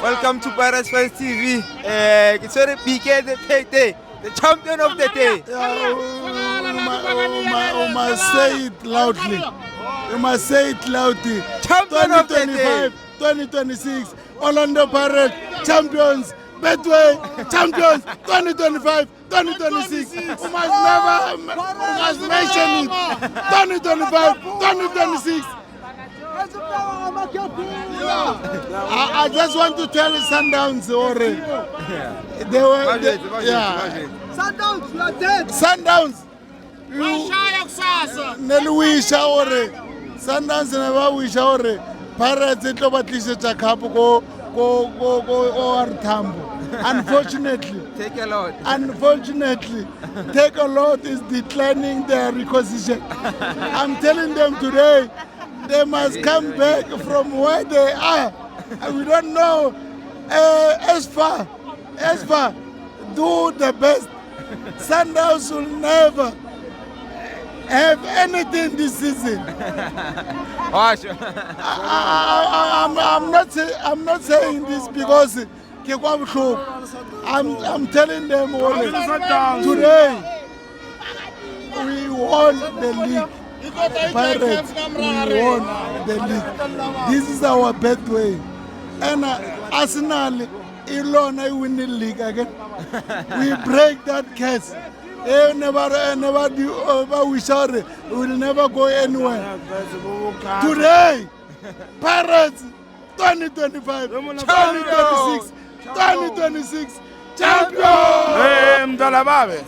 Welcome to Pirates Fans TV. It's very big the champion of the day. You must say it loudly. You must say it loudly. Champion of the day. 2026, Orlando Pirates champions. Betway champions 2025, 2026. You must mention it. 2025, 2026. I just want to tell Sundowns already. They were, Sundowns, you are dead. Sundowns. Neluisha already. Sundowns never wish already. Pirates it over Tlisha Cup go Tambo. Unfortunately, Take a lot. Unfortunately, Take a Lot is declining their requisition. I'm telling them today, they must come back from where they are. We don't know. As far, do the best. Sundowns will never have anything this season. I'm not saying this because I'm telling them only. Today we won the league. Pirates, we won the league. This is our Betway. And Arsenal, Ilona win the league again. We break that curse. Never do we sorry. We will never go anywhere. Today, Pirates 2025, 2026, 2026, champion! Mdala babe,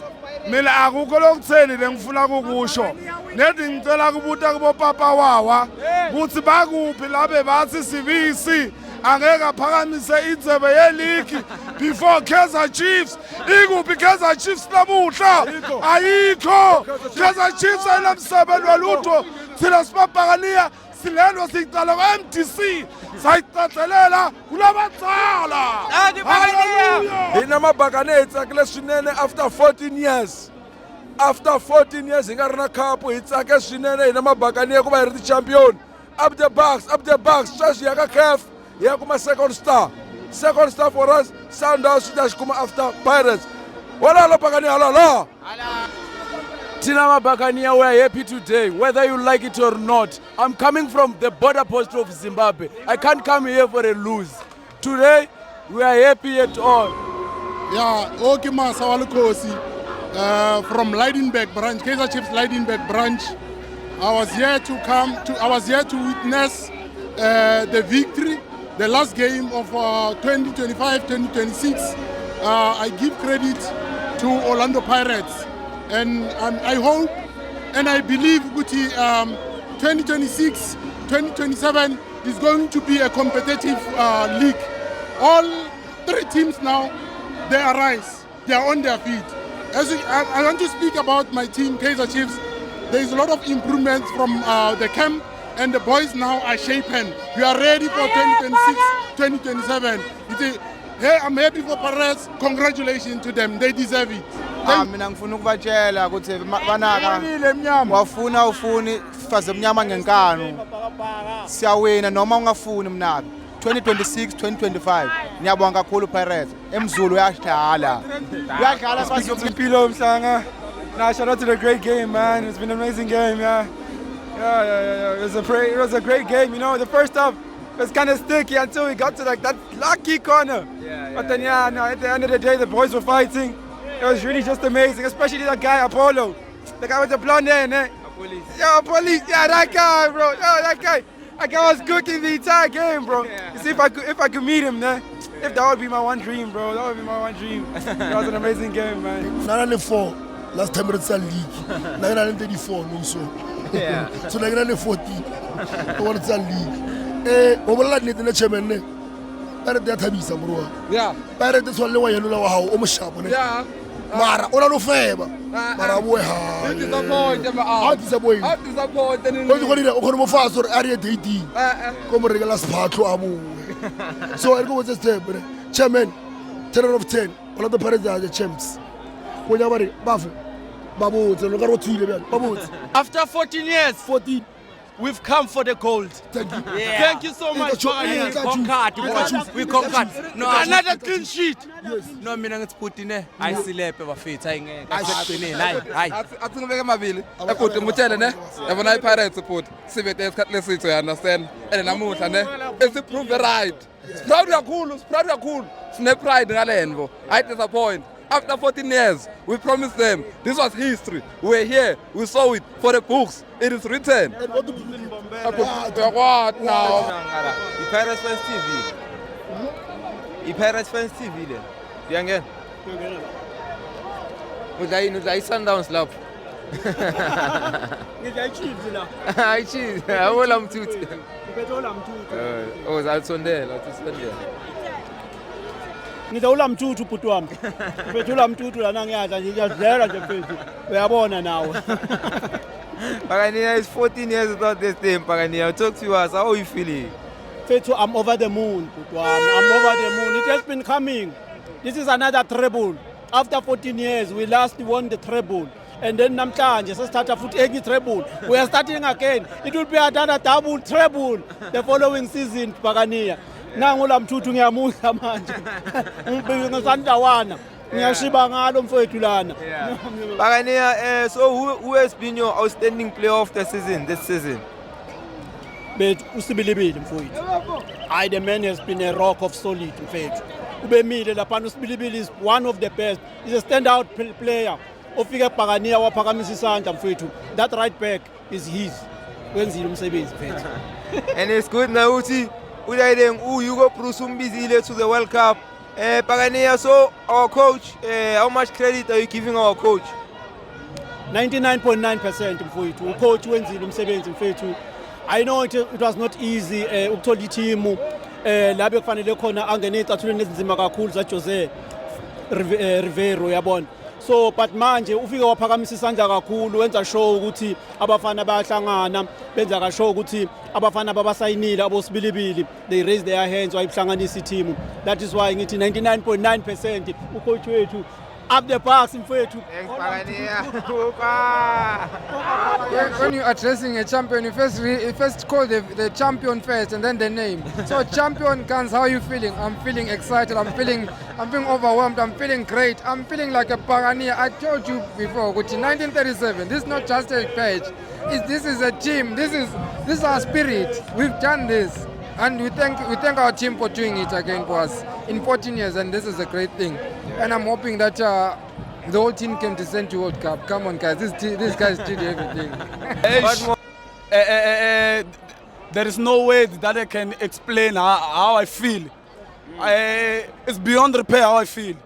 mina akukho lokutheni lengifuna kukusho. Nedi ngicela kubuta kubo papa wawa, kuthi bakuphi labe bathi sibisi. Angeke aphakamise indzebe yeligi before Kaizer Chiefs. Ikuphi Kaizer Chiefs namuhla? Ayikho. Kaizer Chiefs ayinamsebenzi walutho. Thina sibabhakaniya silelo sicala kwa-MDC sayicatselela kulabadzala. Hina mabhakanetsi akule swinene after 14 years. After 14 years hi nga ri na khapu hi tsake swinene hina mabhakaniya ku va hi ri ti-champion. Up the bucks, sweswi ya ka CAF. Yeah, come second star for us. Sundowns just come after Pirates. Wala Bakania, la. Tina Bakania, we are happy today, whether you like it or not. I'm coming from the border post of Zimbabwe. I can't come here for a lose. Today, we are happy at all. Yeah, okay, Masawalukosi from Leidenberg branch, Kaizer Chiefs Leidenberg branch. I was here to witness the victory. The last game of 2025-2026, I give credit to Orlando Pirates, and I hope and I believe 2026-2027 is going to be a competitive league. All three teams now, they arise, they are on their feet. I want to speak about my team, Kaizer Chiefs. There is a lot of improvements from the camp. And the boys now are shapen. We are ready for 2026-2027. Hey, I'm happy for Pirates. Congratulations to them. They deserve it. Mina ngifuna ukubatshela ukuthi banaka wafuna ufuni sifaze mnyama ngenkanu. Siyawina noma ungafuni mnaka. 2026-2025 ngiyabonga kakhulu Pirates. Emzulu uyadlala. Uyadlala Impilo Mhlanga. Nah, shout out to the great game, man. It's been an amazing game, yeah. Yeah. It was a great game. You know, the first half was kind of sticky until we got to like that lucky corner. But then, at the end of the day, the boys were fighting. It was really just amazing, especially that guy Apollo, the guy with the blonde hair, né? Police. Yeah, that guy, bro. Yo, that guy was cooking the entire game, bro. You see, if I could meet him, né? If that would be my one dream, bro. That would be my one dream. It was an amazing game, man. Not only 4. Last time it's a league. 934, no so. Yeah. So like 14. It's a league. Overall, need the chairman. But that time is a bro. Yeah. But that's only why you know how almost sharp. Yeah. Mara, all no favor. Mara, boy, how is a boy? How is a boy? How is a boy? Then you go fast or area DD. Come regular spot to Abu. So I go with the step. Chairman, 10 out of 10. All of the Pirates are the champs. After 14 years, we've come for the gold. Thank you. Thank you so much. We conquered. No, Another clean sheet. no mina ngithi Putin ayisilephe bafethu ayingeke aseqinile hayi athi ngibeke mabili ebhuti ngimutshele ne yabona iPirates bhuti sibethe isikhathi lesithu you understand and namuhla ne isiprove right proud kakhulu sine pride ngalenvo I disappoint. After 14 years, we promised them. This was history. We were here. We saw it for the books. It is written. What now? iPirates Fans TV. iPirates Fans TV le. Siyangena. Udla iSundowns lapho. Ngidla ichips la. Hayi chizi, awula mthuthi. Ngiphethola mthuthu. Oh, zalisondela, usondela. Ngidawula mthuthu ubhuti wami. Ngiphethola mthuthu lana ngiyadla nje ngiyadlela nje mfethu. Uyabona nawe. Pagania is 14 years without this team. Pagania, talk to us. How are you feeling? Fethu, I'm over the moon, bhuti wami. I'm over the moon. It has been coming. This is another treble. After 14 years, we last won the treble. And then namhlanje sesithatha futhi enye treble. We are starting again. It will be another double treble the following season, Pagania. Nangu la mthuthu ngiyamudla manje. Ngibike ngesandawana. Ngiyashiba ngalo mfowethu lana. Pagania, so who has been your outstanding player of the season, this season? But usibilibili mfowethu. The man has been a rock of solid mfowethu. Ubemile lapha usibilibili is one of the best. He's a standout player. Ofika Pagania waphakamisa isandla mfowethu. That right back is his. Wenzile umsebenzi mfowethu. And it's good now uthi udayideng Hugo Broos umbizile to the World Cup. Pagania, so our coach, how much credit are you giving our coach? 99.9% mfowethu. Ucoach wenzile umsebenzi mfowethu. I know it was not easy ukuthola i-team la bekufanele khona angene ezicathulweni ezinzima kakhulu za Jose Rivero yabona. So but manje ufike waphakamisa isandla kakhulu wenza show ukuthi abafana bayahlangana benza ka show ukuthi abafana babasayinile abosibilibili they raise their hands wayihlanganisa i-team. That is why ngithi 99.9% ucoach wethu up the parks mfowethu. Thanks Pagania. When you're addressing a champion, you first call the champion first and then the name. So champion comes, how are you feeling? I'm feeling excited, I'm feeling overwhelmed, I'm feeling great, I'm feeling like a Pagania. I told you before, which in 1937, this is not just a page, this is a team, this is our spirit. We've done this. And we thank our team for doing it again for us in 14 years, and this is a great thing. And I'm hoping that the whole team can descend to World Cup. Come on, guys, these guys did everything. There is no way that I can explain how I feel. It's beyond repair how I feel.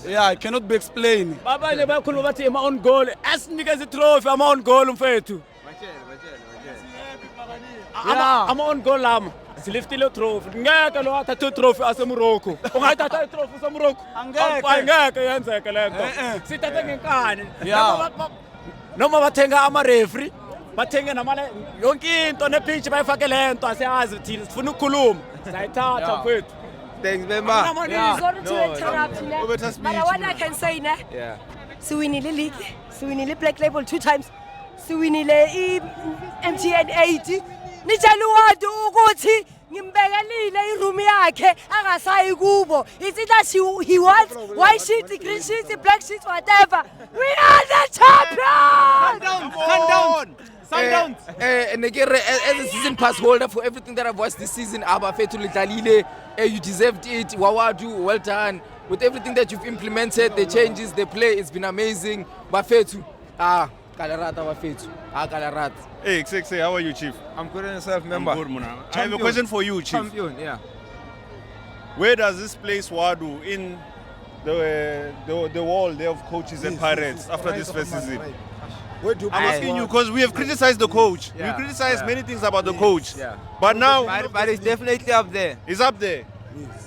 Yeah, I cannot be explained. Baba le bakhulu bathi ama on goal. Asinikeze trophy ama on goal mfethu. Ama on goal lama. Siliftile trophy. Ngeke lo athathe trophy ase Morocco. Ungayithatha itrophy ase Morocco. Angeke yenzeke lento. Sithathe ngenkani. Noma bathenga ama referee, bathenge namale yonke into ne pitch bayifake lento asiyazi thina sifuna ukukhuluma. Sayithatha mfethu. Thanks Bemba. Sorry to interrupt you. But what I can say ne. Yeah. Siwinile league, siwinile Black Label 2 times. Siwinile MTN 80. Nitshela uwadu ukuthi ngimbekelile iroom yakhe angasayi kubo. It's either he wants white sheet, green sheet, black sheet, whatever. We are the champions! Sundowns. As a season pass holder for everything that I've watched this season, Abafethu Lidlalile, you deserved it. Wawadu, well done. With everything that you've implemented, the changes, the play, it's been amazing. Bafethu, Kalarata Bafethu, Kalarata. Hey, XXA, how are you, Chief? I'm good and yourself, member. I'm good, Muna. I have a question for you, Chief. Champion, yeah. Where does this place Wadu in the wall there of coaches and Pirates after this first season? I'm asking you because we have criticized the coach. Yeah. We criticized many things about the coach. Yeah. But now... But it's definitely up there. It's up there.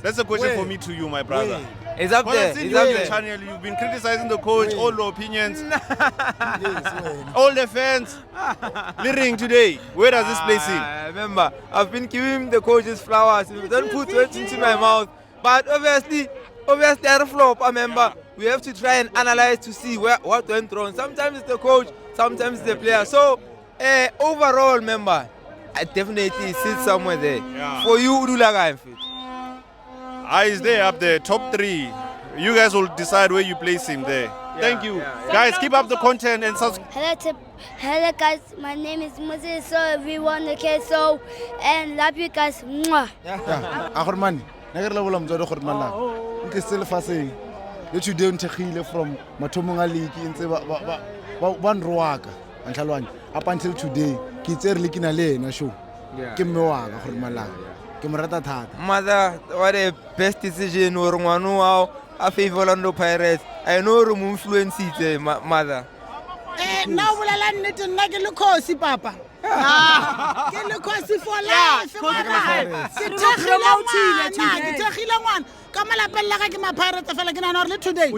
That's a question for me to you, my brother. It's up there. It's up there. Channel, you've been criticizing the coach, all the opinions, all the fans. Leading today, where does this place in? Remember, I've been giving the coaches flowers. Don't put words into my mouth. But obviously, they're a flop. Remember, we have to try and analyze to see what went wrong. Sometimes it's the coach, sometimes it's the player. So Overall, member, I definitely sit somewhere there. Yeah. For you, Udulaga, Is there up there, top 3. You guys will decide where you place him there. Thank you. Guys, keep up the content and subscribe. Hello guys, my name is Moses, so everyone okay, so and love you guys. Mwah. Agorman, neger le bola mtswadi gore mala. Nke se le faseng. Le today untegile from mathomong a league ntse ba nroaka. Antlhalwane up until today ke tsere le kina le ena show. Ke mme wa ga gore mala. Ke mo rata thata. Mother, what a best decision or ngwanu wa a favor Orlando Pirates. I know room influence it, mother. Now we are nnete nna ke le khosi papa. Ke le khosi for life. Ke thegile ngwana. Ka malapeng la ga ke ma Pirates fela ke nana re le today. Go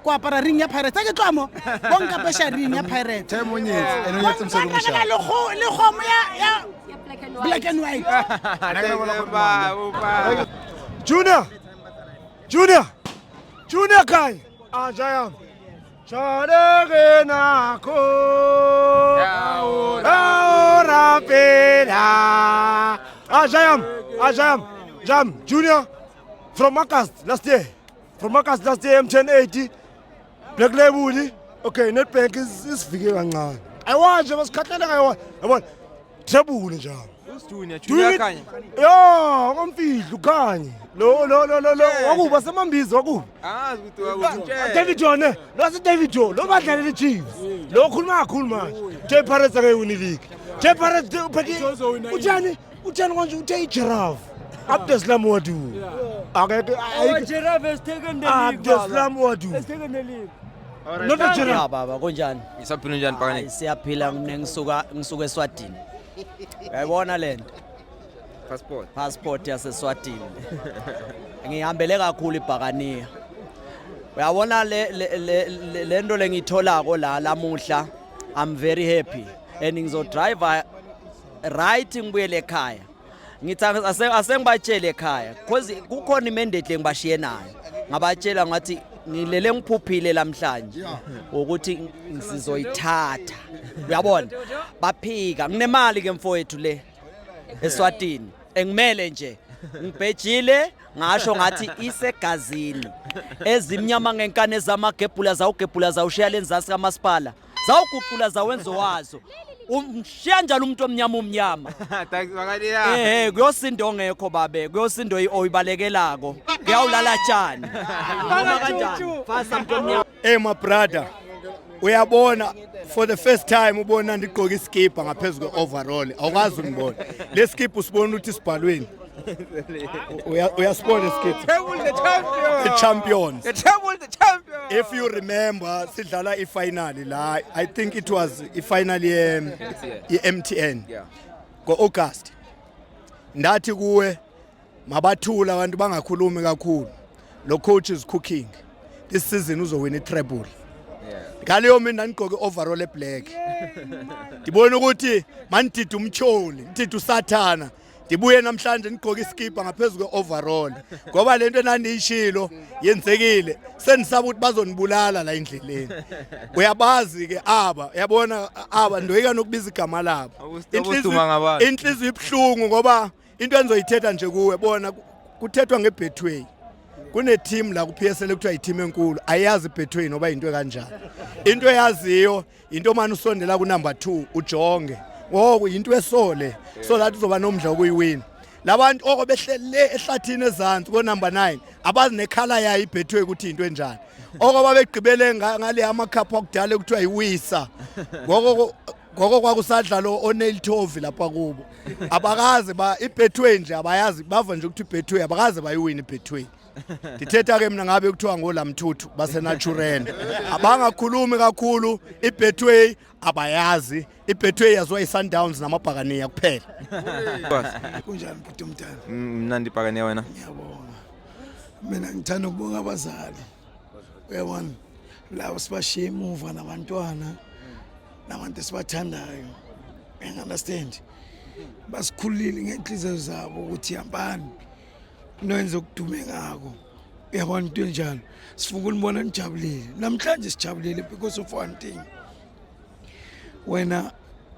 apara ring ya Pirates. Ke tloa mo. Go nka pesha ring ya Pirates. Time onyetse eno nyetse mselo mo sha. Le khomo ya black and white. Junior Kai. Ajayam. Chadege nako. Ahora pera. Ajayam. Jam. Junior. From Marcus last year. M1080. Black Label. Okay, net bank is figure kancane. I want Trouble njalo. Junior Kanye. Yo, ngomfihlo Kanye. Lo wakuba semambizi wakuba. David John, lo si David John, lo badlala le Chiefs. Lo khuluma kakhulu manje. Jay Pirates akayewini league. Jay Pirates upheke utshani konje uthe giraffe. Abdeslam wadu. Our giraffe has taken the league. Abdeslam wadu. Has taken the league. Not a giraffe. Baba konjani? Isaphila njani phakani? Siyaphila ngisuka eSwatini. Uyayibona lento? Passport yaseSwatini. Ngihambele kakhulu iBhakaniya. Uyabona lento lengitholako la lamuhla. I'm very happy and ngizo drive right ngibuyele ekhaya. Ngithi asengibatshele ekhaya because kukhona imendate ngibashiye nayo. Ngabatshela ngathi ngilele ngiphuphile lamhlanje ukuthi ngisizoyithatha. Uyabona? Baphika nginemali ke mfowethu le eSwatini. Engimele nje ngibhejile ngasho ngathi isegazini. Ezimnyama ngenkane zamagebhula zawushiya lenzasi kamasipala. Zawuguqula zawenzo wazo. Umshiya njalo umuntu omnyama. Kuyosindo ngekho babe, kuyosindo oyibalekelako. Kuyawulala tjani. Noma kanjani? Fasa umuntu omnyama. My brother. Uyabona for the first time ubona ndigqoka iskipa ngaphezulu overall. Awukazi ungibona. Le skip usibona ukuthi sibhalweni. Uyasibona iskip. The champions. If you remember, sidlala ifinal la. I think it was ifinal MTN. Go August. Ndathi kuwe mabathula abantu bangakhulumi kakhulu. Lo coach is cooking. This season uzowina i-treble. Ngaleyo mina ngigqoke overall eblack. Ngibona ukuthi mandidi umtyholi, ndidi usathana. Ndibuye namhlanje ngigqoke iskipa ngaphezulu kweoverall. Ngoba lento enandiyishilo yenzekile. Sendisaba ukuthi bazonibulala la endleleni. Uyabazi ke aba, uyabona aba ndoyika nokubiza igama labo. Inhliziyo ibhlungu ngoba into enzoyithetha nje kuwe bona kuthethwa ngeBetway. Kune team la ku PSL ekuthiwa i-team enkulu ayazi iBetway noba into kanjani. Into eyaziyo into manje usondela ku number 2 ujonge. Ngoku into esole so that uzoba nomdla wokuyiwina. Labantu obehlele ehlathini ezantsi ko number 9 abazi nekhala yayo iBetway ukuthi into enjani. Okoba begqibele ngale amakhapha okudala ekuthiwa iwisa. Ngoko kwakusadla lo O'Neil Tovi lapha kubo. Abakazi ba iBetway nje abayazi bava nje ukuthi iBetway abakazi bayiwina iBetway. Dithetha ke mina ngabe kuthiwa ngolamthuthu basenatural. Abangakhulumi kakhulu iBetway abayazi. iBetway yazwa iSundowns namabhakaniya kuphela. Kunjani bhuti umntana? Mnandi bhakaniya wena. Ngiyabonga. Mina ngithanda ukubonga abazali. Uyabona labo sibashiye emuva nabantwana nabantu sibathandayo. I understand. Basikhulile ngenhliziyo zabo ukuthi yambani. Noyenza ukudume ngako. Uyabona into enjalo. Sifuna ukubona nijabulile. Namhlanje sijabulile because of one thing. wena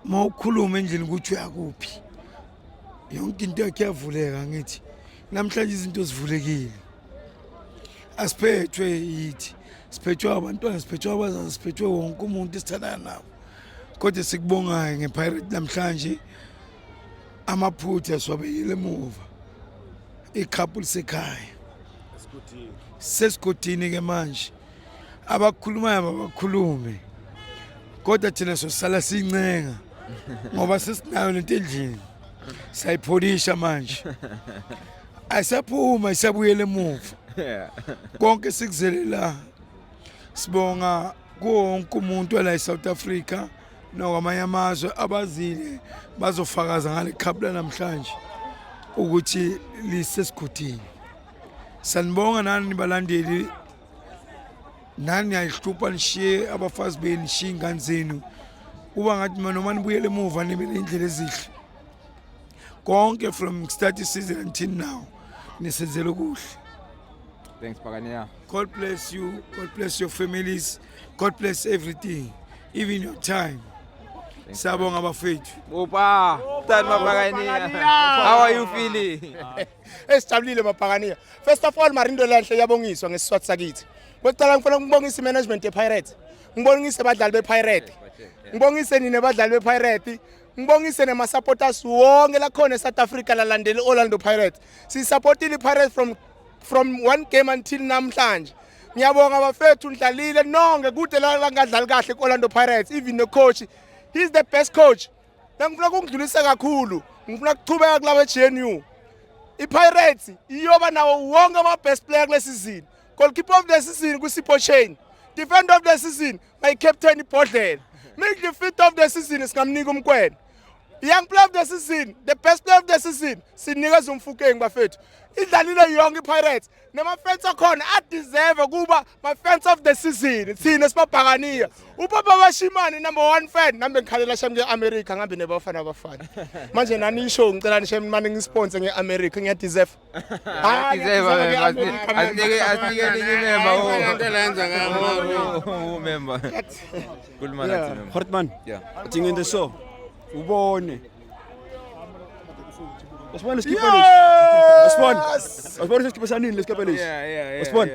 mawukhuluma endlini ukuthi uyakuphi yonke into yakhe yavuleka ngithi namhlanje izinto zivulekile asiphethwe yithi siphethwe abantwana siphethwe abazali siphethwe wonke umuntu esithandana nabo kodwa sikubongayo ngePirate namhlanje amaphutha siwabekile emuva ikhaphu lisekhaya sesigodini ke manje abakhulumayo abakhulume kodwa thina sosala sincenga ngoba sesinayo lento endlini sayipholisha manje ayisaphuma isabuyele emuva konke sikuzelela sibonga konke umuntu la eSouth Africa nokwamanye amazwe abazile bazofakaza ngale cup namhlanje ukuthi lisesigodini sanibonga nani balandeli nani ayihlupha nishiye abafazi beni nishiye ingane zenu kuba ngathi noma nibuyele emuva nibe indlela ezihle konke from start season until now nisenzele kuhle. Thanks Pagania. God bless you, God bless your families, God bless everything, even your time. Sabonga abafethu. Opa, Tan Mapagania. How are you feeling? Esijabulile Mapagania. First of all Marindo Lanhle yabongiswa ngesizathu sakithi. Kwecala ngifuna ukubongisa imanagement yePirates. Ngibongise abadlali bePirates. Ngibongise nini abadlali bePirates. Ngibongise nema supporters wonke la khona eSouth Africa lalandela Orlando Pirates. Si supportile iPirates from one game until namhlanje. Ngiyabonga abafethu ndlalile nonke kude la ngadlali kahle kuOrlando Pirates, even the coach. He's the best coach. Ngifuna ukudlulisa kakhulu. Ngifuna ukuchubeka kulawe GNU. iPirates iyoba nawo wonke ama best player kule season. Goalkeeper of the season kuSipho Chain. Defender of the season my captain iBhodlela. Midfielder of the season singamnika uMkwena. Young player of the season, the best player of the season sinikeza uMfukeng bafethu. Idlalile yonke iPirates. Nema fans akhona deserve kuba my fans of the season. Thina sibabhakaniya. Ubaba Bashimane number 1 fan nambe ngikhalela shami ngeAmerica ngambe nebafana abafana. Manje nani ishow ngicela nishe manje ngisponsor ngeAmerica ngiya deserve. Deserve asinike member ngilenza ngama member. Kulmana member. Hortman. Yeah. Thing in the show. Ubone. Osman skipper. Osman. Osman skipper sanini skipper. Osman.